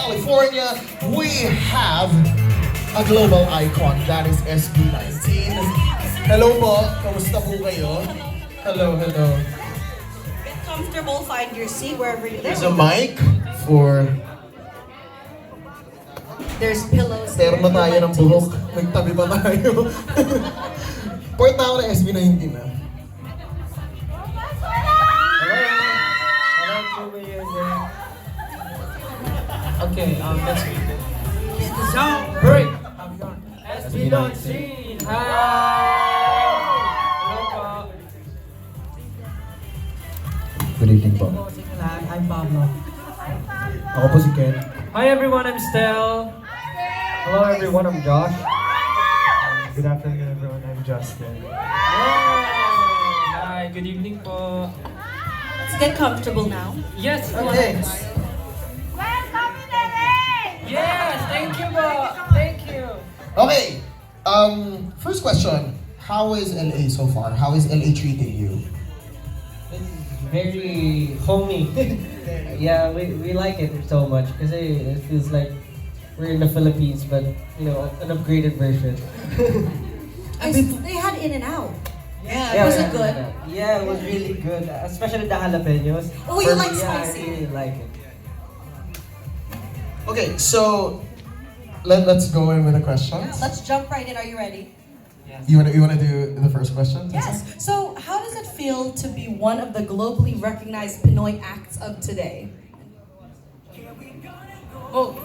California, we have a global icon. That is SB19. Hello po, kamusta po kayo? Hello, hello. Get comfortable, find your seat wherever you're there. There's a mic for... There's pillows. Terno tayo ng buhok. Nagtabi pa tayo. Port na ako ng SB19 na. Hello, Kumu USA. Okay, let's read it. It's the sound break. SB19. Hi. Hello po. Good evening po. I'm Pablo. Ako po si Ken. Hi everyone, I'm Stel. Hello everyone, I'm Josh. Good afternoon everyone, I'm Justin. Hi, good evening po. Let's get comfortable now. Yes, Okay. Yes, thank you po. Thank you. Okay. First question. How is LA so far? How is LA treating you? Very homey. Yeah, we like it so much because it feels like we're in the Philippines, but you know, an upgraded version. They had In and Out. Yeah, Was it good? Yeah, it was really good, especially the jalapenos. Oh, you For like me, yeah, spicy. I really like it. Okay, so let's go in with the questions. Yeah, let's jump right in. Are you ready? You wanna do the first question? Yes. So, how does it feel to be one of the globally recognized Pinoy acts of today? Well,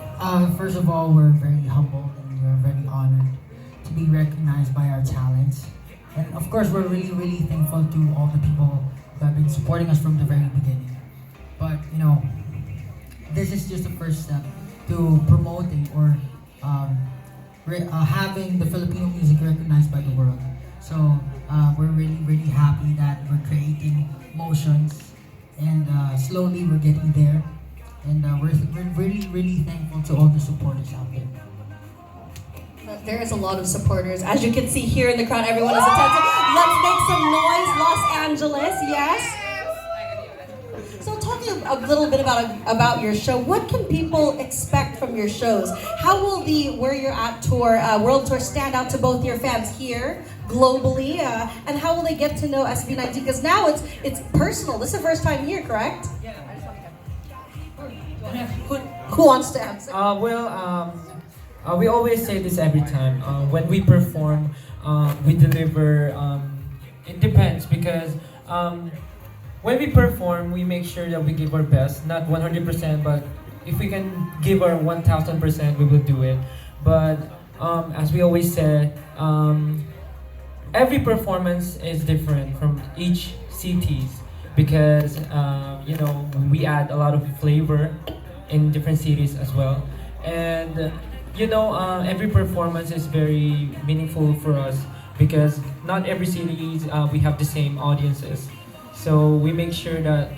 first of all, we're very humbled and we're very honored to be recognized by our talents. And of course, we're really, really thankful to all the people who have been supporting us from the very beginning. But, you know, this is just the first step to promoting or having the Filipino music recognized by the world. So, we're really, really happy that we're creating motions and slowly we're getting there. And we're really, really thankful to all the supporters out there. There is a lot of supporters. As you can see here in the crowd, everyone is attentive. Let's make some noise, Los Angeles, yes? So talking a little bit about your show, what can people expect from your shows? How will the Where You're At tour, world tour stand out to both your fans here, globally, and how will they get to know SB19? Because now it's personal. This is the first time here, correct? Who wants to answer? We always say this every time. When we perform, we deliver. It depends because when we perform, we make sure that we give our best. Not 100%, but if we can give our 1000%, we will do it. But as we always say, every performance is different from each cities because you know, we add a lot of flavor in different cities as well. And you know, every performance is very meaningful for us because not every cities we have the same audiences. So we make sure that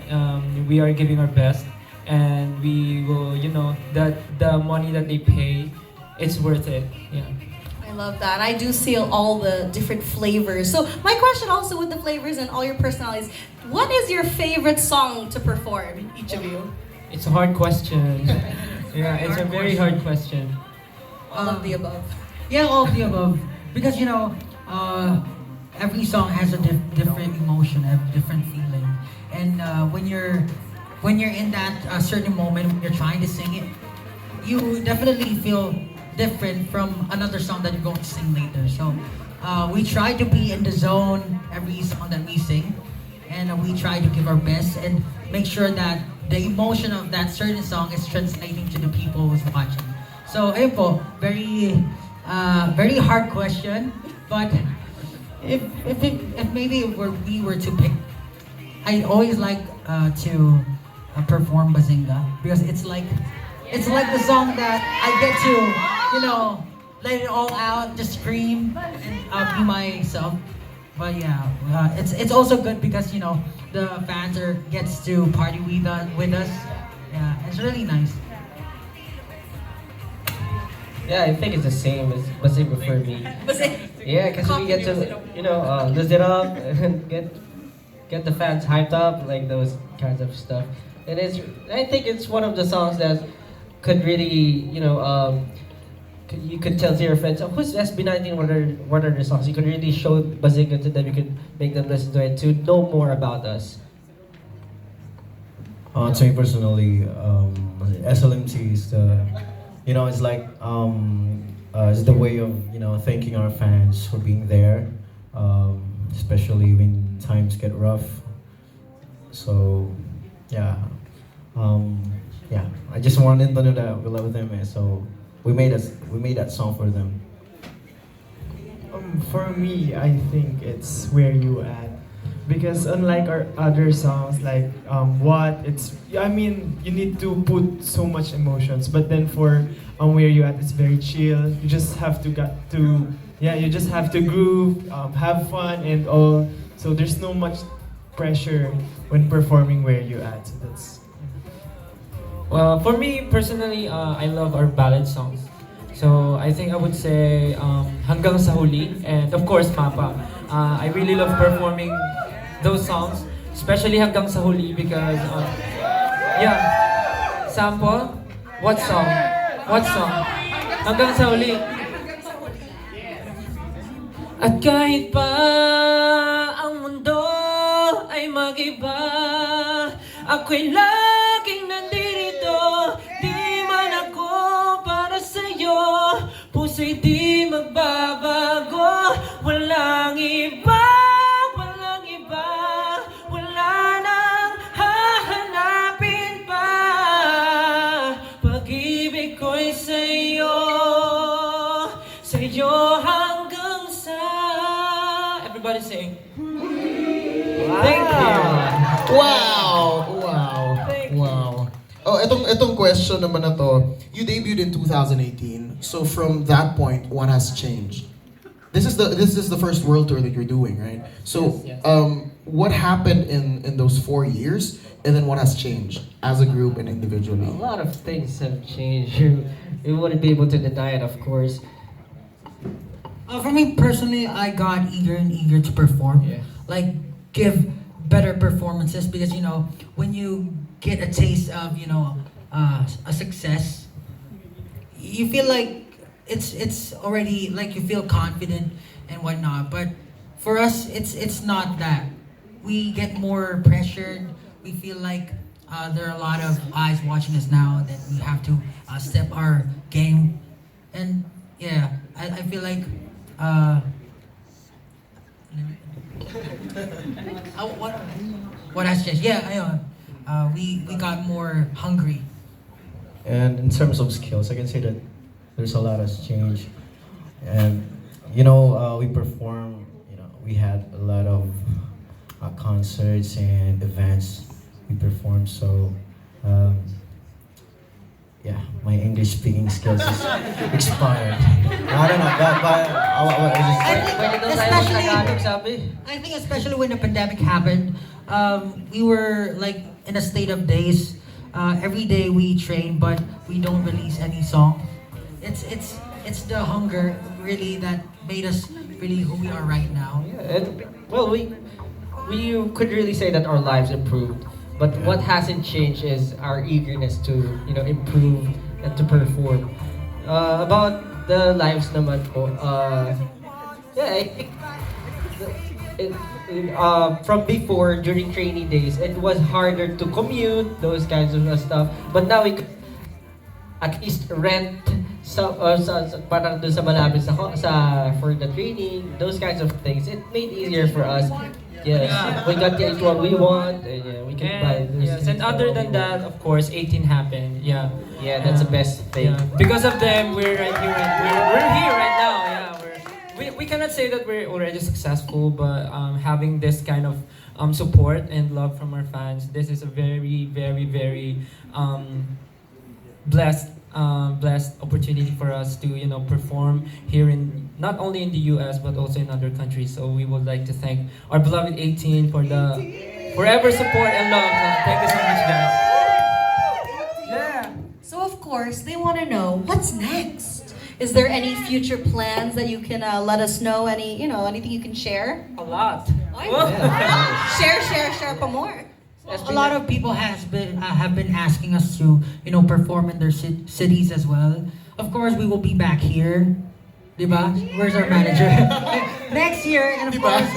we are giving our best, and we will, you know, that the money that they pay, it's worth it. Yeah. I love that. I do see all the different flavors. So my question also with the flavors and all your personalities, what is your favorite song to perform, each of you? It's a hard question. Yeah, it's a very hard question. All of the above. Yeah, all of the above. Because, you know, every song has a different emotion, a different feeling. And when you're in that certain moment, when you're trying to sing it, you definitely feel different from another song that you're going to sing later. So we try to be in the zone every song that we sing. And we try to give our best and make sure that the emotion of that certain song is translating to the people who's watching. So, ayun po, very hard question. But if maybe we were to pick, I always like to perform Bazinga because it's like the song that I get to, you know, let it all out, just scream and be myself. But yeah, it's also good because, you know, the fans gets to party with us. Yeah, it's really nice. Yeah, I think it's the same as Bazinga for me. Yeah, because we get to, you know, lift it up and get the fans hyped up, like those kinds of stuff. And I think it's one of the songs that could really, you could tell to your friends, oh, who's SB19, what are their songs? You could really show Bazinga to them, you could make them listen to it to know more about us. To me personally, SLMC is the, it's like, it's the way of, thanking our fans for being there, especially when times get rough. So, yeah, I just wanted to know that we love them, so we made that song for them. For me, I think it's Where You At. Because unlike our other songs like WYAT, you need to put so much emotions. But then for Where You At, it's very chill. You just have you just have to groove, have fun and all. So there's no much pressure when performing Where You At. So that's. Well, for me personally, I love our ballad songs. So I think I would say Hanggang sa Huli and of course Mapa. I really love performing those songs, especially Hanggang sa Huli because sample. What song? Hanggang sa Huli. At kahit pa ang mundo ay mag-iba, ako'y laging nandito. Di man ako para sa'yo, puso'y di magbabago. Walang iba, wala nang hahanapin pa. Pag-ibig ko'y sa'yo hanggang sa... Everybody sing. Thank you. Wow. Oh, etong question naman na to. You debuted in 2018. So from that point, what has changed? This is the first world tour that you're doing, right? So Yes. What happened in those 4 years, and then what has changed as a group and individually? A lot of things have changed. You wouldn't be able to deny it, of course. For me personally, I got eager and eager to perform. Yeah. Like, give better performances because, when you get a taste of, a success, you feel like it's already, like you feel confident and whatnot. But for us, it's not that. We get more pressured. We feel like there are a lot of eyes watching us now that we have to step our game. And yeah, I feel like what has changed? Yeah, we got more hungry. And in terms of skills, I can say that there's a lot has changed. And we perform. We had a lot of concerts and events we performed. So my English speaking skills is expired. I don't know, but I think especially when the pandemic happened, we were like in a state of daze. Every day we train, but we don't release any song. It's the hunger really that made us really who we are right now. Yeah, we could really say that our lives improved. But what hasn't changed is our eagerness to, improve and to perform. About the lives naman po, I think from before, during training days, it was harder to commute, those kinds of stuff. But now we could at least rent parang doon sa malapit for the training, those kinds of things. It made easier for us. Yes, we got to eat what we want, and we can buy those Yes, things and other that than we that, want. of course, 18 happened. Yeah. Yeah, that's the best thing. Yeah. Because of them, we're right here. We're here right now. Yeah, we cannot say that we're already successful, but having this kind of support and love from our fans, this is a very, very, very blessed opportunity for us to perform here in not only in the US but also in other countries. So we would like to thank our beloved 18 for the forever support and love. Thank you so much, guys. Yeah. So of course, they want to know what's next. Is there any future plans that you can let us know? Anything you can share? A lot. Share pa more. A lot of people have been asking us to, you know, perform in their cities as well. Of course, we will be back here. Diba? Where's our manager? Next year, and of course,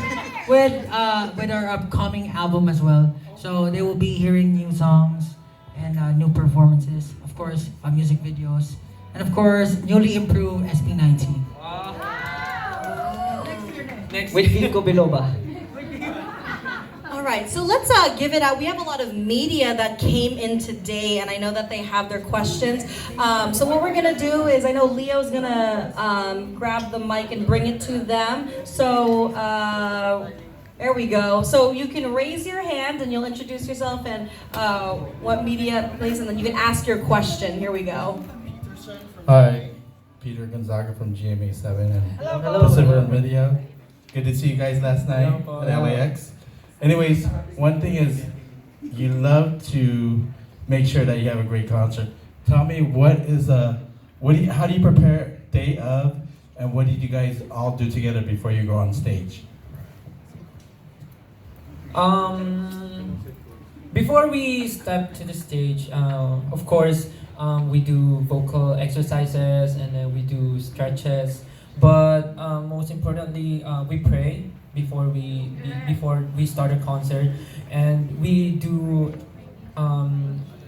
with our upcoming album as well. So they will be hearing new songs and new performances. Of course, music videos, and of course, newly improved SB19. With Vico Biloba. All right, so let's give it out. We have a lot of media that came in today, and I know that they have their questions. So what we're gonna do is, I know Leo's gonna grab the mic and bring it to them. So there we go. So you can raise your hand and you'll introduce yourself and what media plays, and then you can ask your question. Here we go. Hi, Peter Gonzaga from GMA7 and Hello. Pacific Media. Good to see you guys last night at LAX. Anyways, one thing is, you love to make sure that you have a great concert. Tell me, how do you prepare day of, and what did you guys all do together before you go on stage? Before we step to the stage, of course, we do vocal exercises and then we do stretches. But most importantly, we pray before we start a concert, and we do a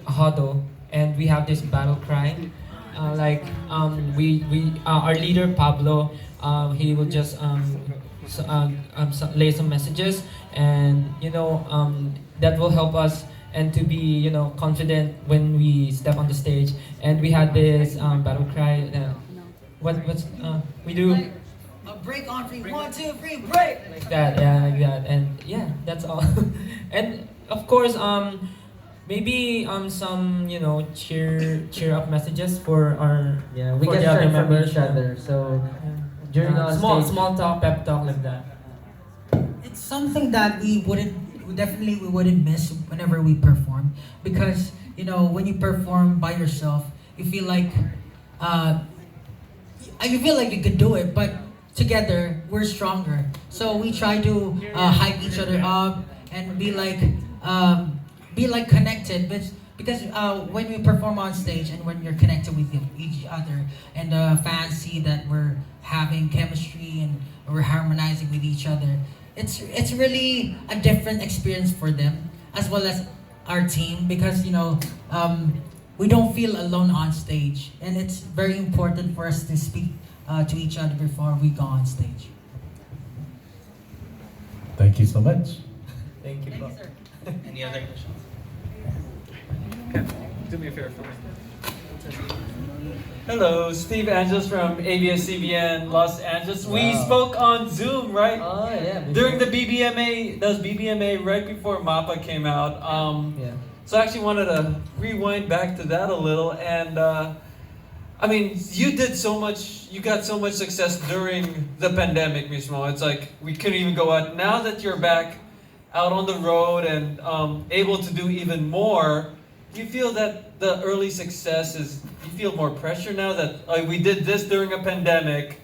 huddle, and we have this battle cry. Our leader Pablo, he will just lay some messages, and that will help us and to be confident when we step on the stage. And we had this battle cry. We do A break on 3, 1, 2, 3, break. like that, and that's all. And of course, maybe some cheer up messages for our We for can the other learn from members. each other. So during on stage, small talk, pep talk like that. It's something that we wouldn't miss whenever we perform, because when you perform by yourself, you feel like you could do it, but together we're stronger. So we try to hype each other up and be like connected. Because when we perform on stage and when you're connected with each other, and the fans see that we're having chemistry and we're harmonizing with each other, it's really a different experience for them as well as our team, because we don't feel alone on stage, and it's very important for us to speak to each other before we go on stage. Thank you so much. Thank you. Any other questions? Do me a favor for me. Hello, Steve Angeles from ABS-CBN Los Angeles. We spoke on Zoom, right? oh yeah, During the BBMA, that was BBMA right before MAPA came out. So I actually wanted to rewind back to that a little, and I mean, you got so much success during the pandemic, mismo. It's like we couldn't even go out. Now that you're back out on the road and able to do even more, do you feel that the early success you feel more pressure now that we did this during a pandemic?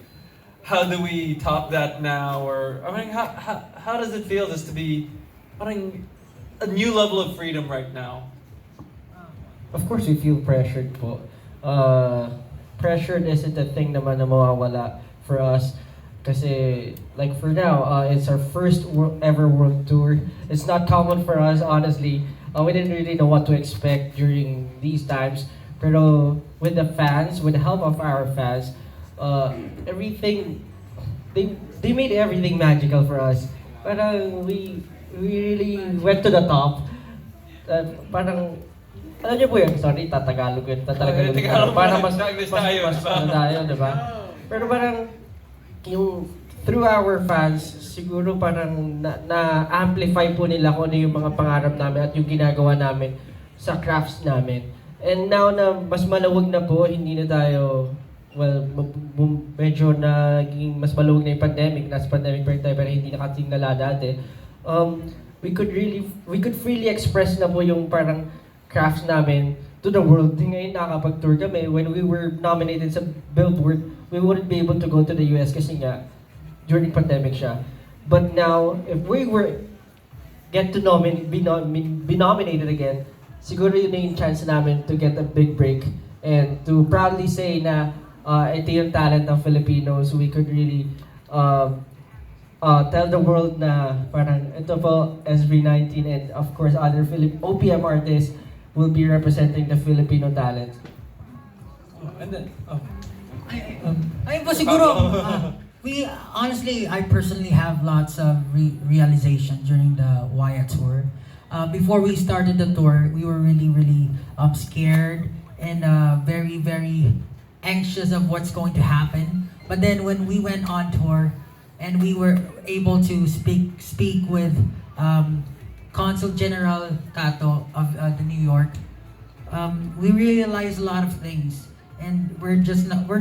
How do we top that now? Or I mean, how does it feel just to be having a new level of freedom right now? Of course, we feel pressured po. Pressured isn't a thing naman na mawawala for us. Kasi, like for now, it's our first ever world tour. It's not common for us, honestly. We didn't really know what to expect during these times. Pero with the fans, with the help of our fans, everything, they made everything magical for us. Parang we really went to the top. Parang, alam niyo po yun, sorry, Tagalog yun. Parang mas tayo, di ba? Pero parang, through our fans, siguro parang na-amplify po nila kung ano yung mga pangarap namin at yung ginagawa namin sa crafts namin. And now na mas malawag na po, hindi na tayo, medyo naging mas malawag na yung pandemic, nasa pandemic pa rin tayo pero hindi na kasing lala dati. We could freely express na po yung parang crafts namin to the world. Ngayon nakakapag-tour kami. When we were nominated sa Billboard, we wouldn't be able to go to the US kasi nga, during pandemic siya. But now, if we were get to be nominated again, siguro yun na yung chance namin to get a big break and to proudly say na ito yung talent ng Filipinos. We could really tell the world na parang ito po SB19 and of course other OPM artists will be representing the Filipino talent. And then, Ayun po siguro, we honestly, I personally have lots of realization during the WYAT tour. Before we started the tour, we were really scared and very anxious of what's going to happen. But then when we went on tour and we were able to speak with Consul General Cato of the New York, we realized a lot of things. And we're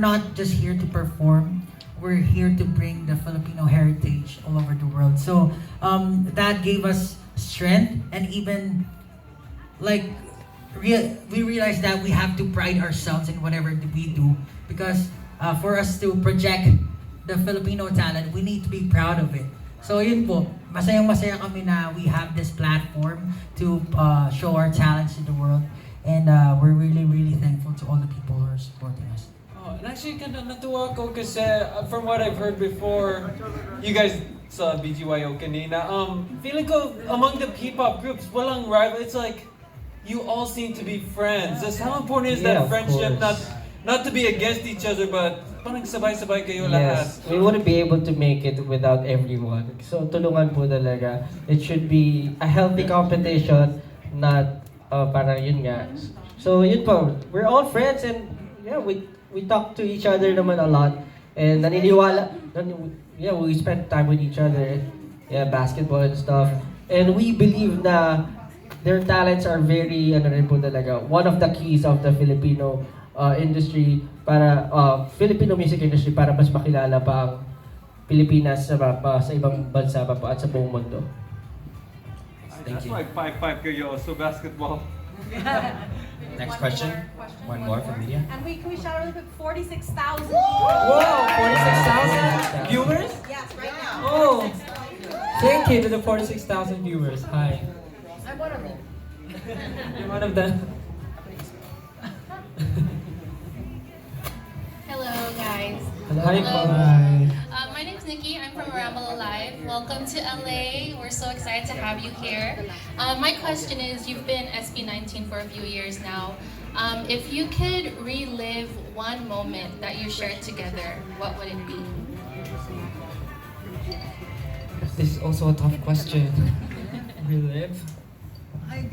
not just here to perform. We're here to bring the Filipino heritage all over the world. So that gave us strength, and even like we realized that we have to pride ourselves in whatever we do, because for us to project the Filipino talent, we need to be proud of it. So yun po, masayang-masaya kami na we have this platform to show our talents to the world. And we're really thankful to all the people who are supporting us. oh, and actually, kinda natuwa ko kasi from what I've heard before, you guys sa BGYO kanina, feeling ko among the P-pop groups, walang rival. It's like you all seem to be friends. Just how important is Yeah, that of friendship? course. Not to be against each other, but parang sabay-sabay kayo lahat. Yes, we wouldn't be able to make it without everyone. So tulungan po talaga. It should be a healthy competition, not parang yun nga. So yun po, we're all friends and yeah, we talk to each other naman a lot. And we spend time with each other. Yeah, basketball and stuff. And we believe na their talents are very, ano rin po talaga, one of the keys of the Filipino industry para Filipino music industry para mas makilala pa ang Pilipinas sa ibang bansa pa po at sa buong mundo. That's why 5'5" kayo, so basketball. Next question. One more from media. And can we shout really quick? 46,000. Whoa, 46,000 viewers? Yes, right now. Oh, thank you to the 46,000 viewers. Hi. I'm one of them. You're one of them. Hello, guys. Hi, Hello. bye. My name's Nikki. I'm from Ramble Alive. Welcome to LA. We're so excited to have you here. My question is, you've been SB19 for a few years now. If you could relive one moment that you shared together, what would it be? This is also a tough question. Relive? I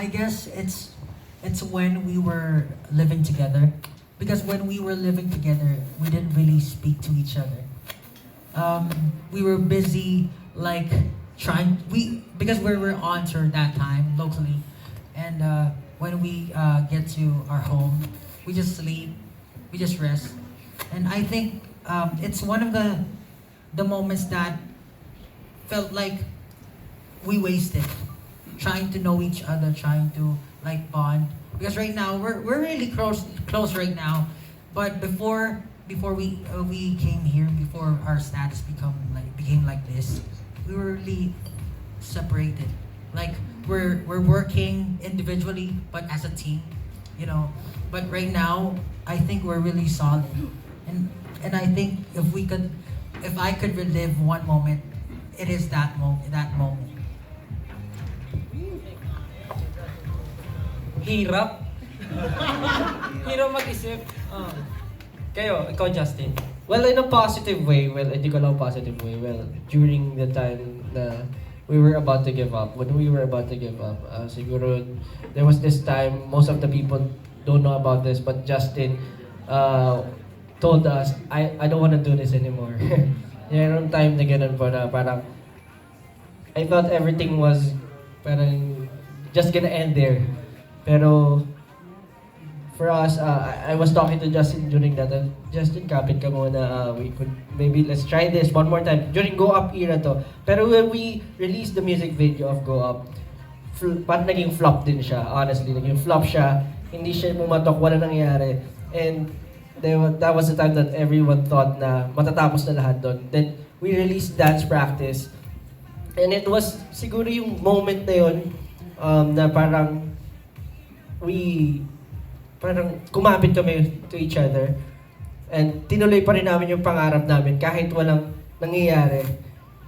guess it's when we were living together. Because when we were living together, we didn't really speak to each other. We were busy, like because we were on tour that time locally, and when we get to our home, we just sleep, we just rest, and I think it's one of the moments that felt like we wasted, trying to know each other, trying to like bond. Because right now we're really close right now, but before we came here, before our status became like this, we were really separated. Like we're working individually, but as a team, you know. But right now, I think we're really solid, and I think if I could relive one moment, it is that moment. Hirap. Hirap mag-isip. Ikaw Justin. Well, in a positive way, hindi ko lang positive way. Well, during the time na we were about to give up, siguro there was this time, most of the people don't know about this, but Justin told us, I don't want to do this anymore. Yung time na ganun po na parang I thought everything was parang just gonna end there. Pero for us, I was talking to Justin during that time. Justin, kapit ka muna. We could maybe let's try this one more time during Go Up era to. Pero when we released the music video of Go Up, parang naging flop din siya. Honestly, naging flop siya. Hindi siya pumatok, wala nangyari. And that was the time that everyone thought na matatapos na lahat doon. Then we released Dance Practice. And it was siguro yung moment na yun na parang parang kumapit kami to each other. And tinuloy pa rin namin yung pangarap namin kahit walang nangyayari.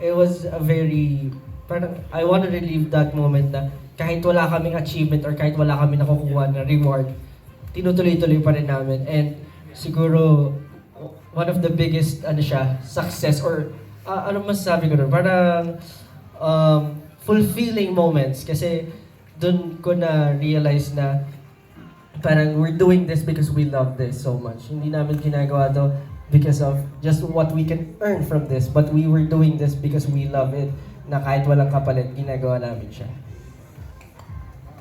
It was a very, parang I want to relive that moment na kahit wala kaming achievement or kahit wala kami nakukuha na reward, tinutuloy-tuloy pa rin namin. And siguro, one of the biggest success or ano masasabi ko doon, parang fulfilling moments. Kasi doon ko na realize na parang we're doing this because we love this so much. Hindi namin ginagawa to because of just what we can earn from this, but we were doing this because we love it, na kahit walang kapalit, ginagawa namin siya.